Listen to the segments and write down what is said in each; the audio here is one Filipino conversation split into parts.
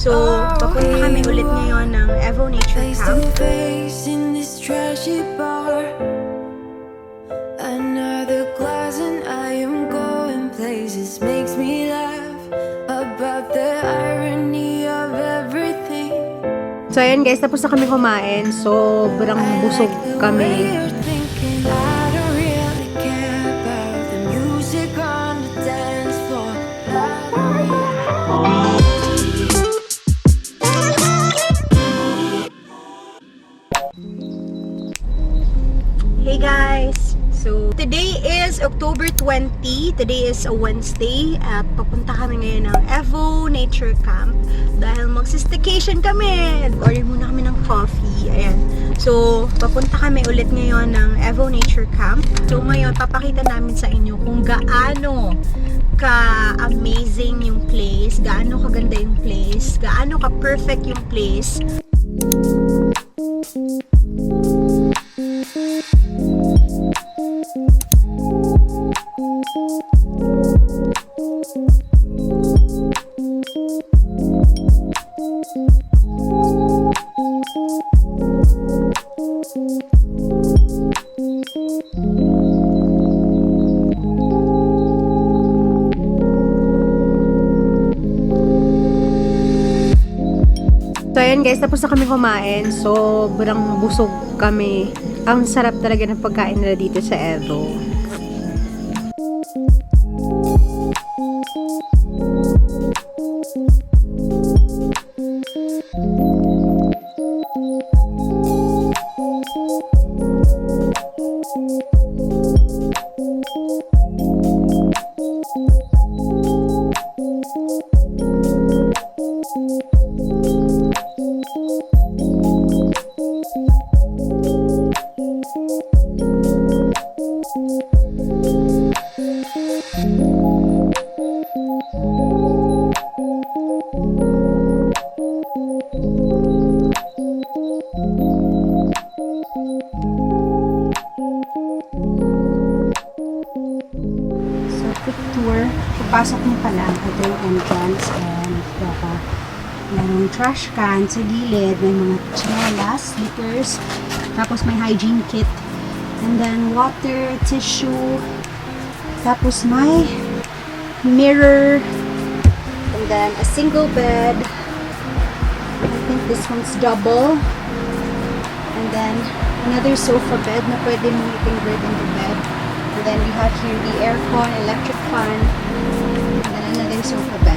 So, papunta kami ulit ngayon ng Evo Nature Camp. Another glass and I am going places. Makes me laugh about the irony of everything. So, ayan guys, tapos na kami kumain. Sobrang busog kami. Hey guys! So, today is October 20. Today is a Wednesday. At papunta kami ngayon ng Evo Nature Camp. Dahil magsi-staycation kami. Order muna kami ng coffee. Ayan. So, papunta kami ulit ngayon ng Evo Nature Camp. So, ngayon, papakita namin sa inyo kung gaano ka-amazing yung place, gaano kaganda yung place, gaano ka-perfect yung place. So, ayan guys, tapos na kami kumain. Sobrang busog kami. Ang sarap talaga ng pagkain nila dito sa Evo. Pasok mo pala, ito yung entrance and merong trash can sa gilid, may mga chinelas, slippers, tapos may hygiene kit, and then water, tissue, tapos may mirror, and then a single bed. I think this one's double, and then another sofa bed na pwede mong i-convert into bed. And then we have here the aircon, electric fan, and then another sofa bed.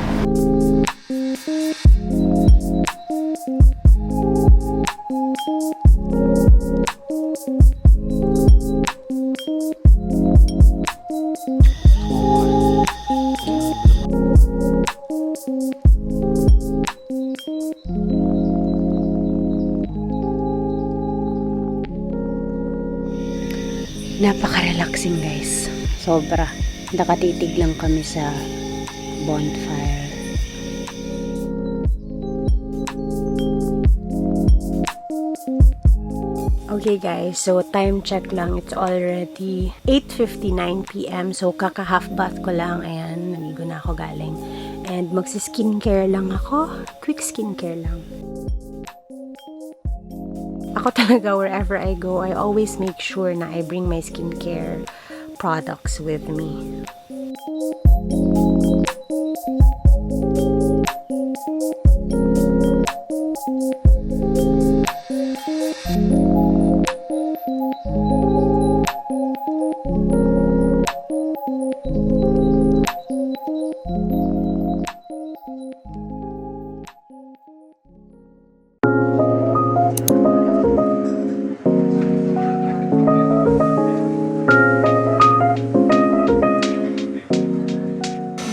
Napaka-relaxing guys. Sobra. Nakatitig lang kami sa bonfire. Okay guys, so time check lang. It's already 8:59 PM. So kaka-half bath ko lang. Ayan, naligo na ako galing. And magsi-skincare lang ako. Quick skincare lang. Ako talaga, wherever I go, I always make sure na I bring my skincare products with me.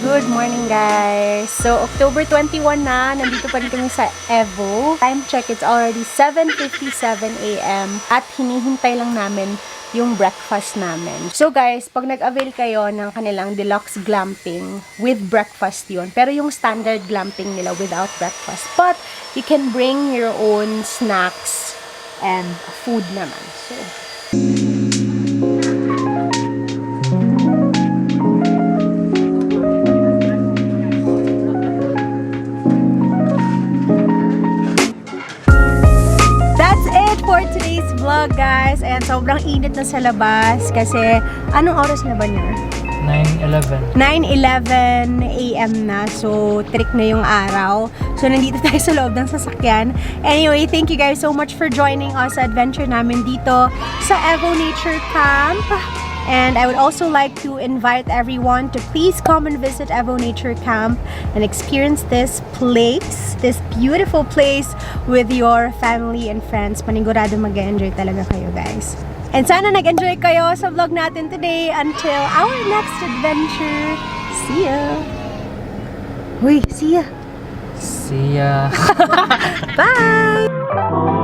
Good morning guys! So, October 21 na, nandito pa rin kami sa Evo. Time check, it's already 7:57 AM at hinihintay lang namin yung breakfast namin. So guys, pag nag-avail kayo ng kanilang deluxe glamping, with breakfast yun. Pero yung standard glamping nila without breakfast. But, you can bring your own snacks and food naman. So, vlog, guys. And sobrang init na sa labas kasi anong oras na ba niya? 9:11 AM na. So, trick na yung araw. So, nandito tayo sa loob ng sasakyan. Anyway, thank you guys so much for joining us sa adventure namin dito sa Evo Nature Camp. And I would also like to invite everyone to please come and visit Evo Nature Camp and experience this place, this beautiful place with your family and friends. Panigurado mag-enjoy talaga kayo, guys. And sana nag-enjoy kayo sa vlog natin today. Until our next adventure. See ya! Uy, see ya! See ya! Bye!